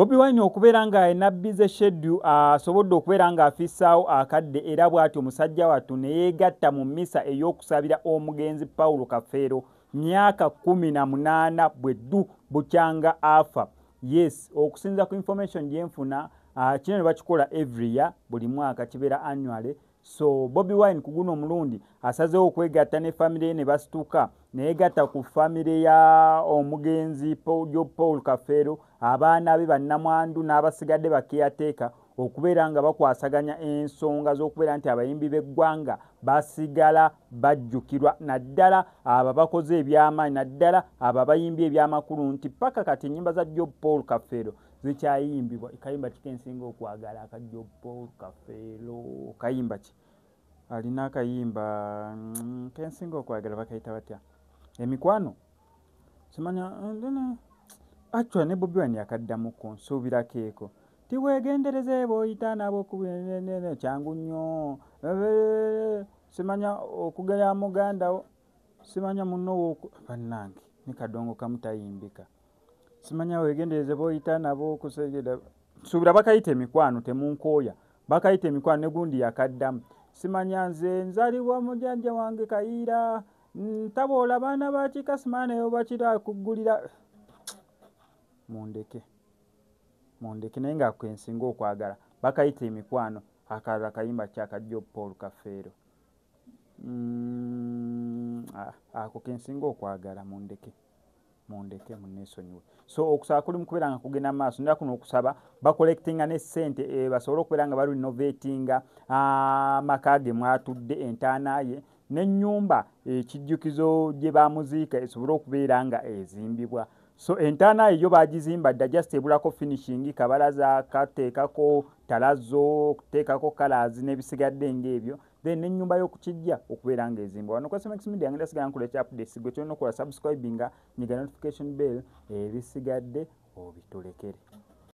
Bobi Wine okubeera nga ayina bize schedule asobodde okubeera nga afissaawo akadde era bw'atyo omusajja wattu ne yeegatta mu mmisa ey'okusabira omugenzi Paulo Kafeero myaka 18 bweddu bukyanga afa. Yes, okusinza ku information gye nfuna kino ne bakikola every year, buli mwaka kibeera annually. So Bobi Wine ku guno omulundi asazeewo okwegatta ne famire ne basituka ne yeegatta ku famire ya omugenzi Paul Kafeero, abaana be bannamwandu n'abasigadde bakeyateeka okubeera nga bakwasaganya ensonga z'okubeera nti abayimbi b'eggwanga basigala bajjukirwa, naddala abo bakoze ebyamaanyi, naddala abo abayimbi ebyamakulu, nti paka kati ennyimba za Job Paul Kafeero zikyayimbibwa. Kayimba ki kensinga okwagala aka Job Paul Kafeero? Kayimba ki alina akayimba kensinga okwagala bakayita batya? Emikwano simanya actually ne Bobi Wine yakaddamuko nsuubirako eko tiweegendereze bw'oyita nabo kubinene kyangu nnyo simanya okugaya muganda simanya munno bannange ne kadongo kamu tayimbika simanya weegendereze bw'oyita nabo kusegera nsuubira bakayita emikwano temunkooya bakayita emikwano ne gundi yakaddamu simanya nze nzalibwa mujjajja wange Kayiira ntaboola abaana ba Kikasimaana eyo bakira kuggulira mundeke naye nga kwensinga okwagala bakayita emikwano akalala kayimba kyaka Job Paul Kafeero ako kensinga okwagala mundeke munneesonyiwe. So okusaba kuli mukubeera nga kugenda maaso ndala kuno okusaba bakollectinga ne ssente basobole okubeera nga barenovatinga amaka ge mwatudde entaana ye n'ennyumba ekijjukizo gye bamuziika esobole okubeera nga ezimbibwa. So entaana yo bagizimba dda just ebulako finishing, kabalaza kateekako talazo kuteekako colors n'ebisigadde ng'ebyo, then n'ennyumba y'okukijja okubeera nga ezimbwa. Wano kwa SMX Media ngenda sigala nkola updates gwe tulina okukola subscribinga nyiga notification bell ebisigadde obitulekere.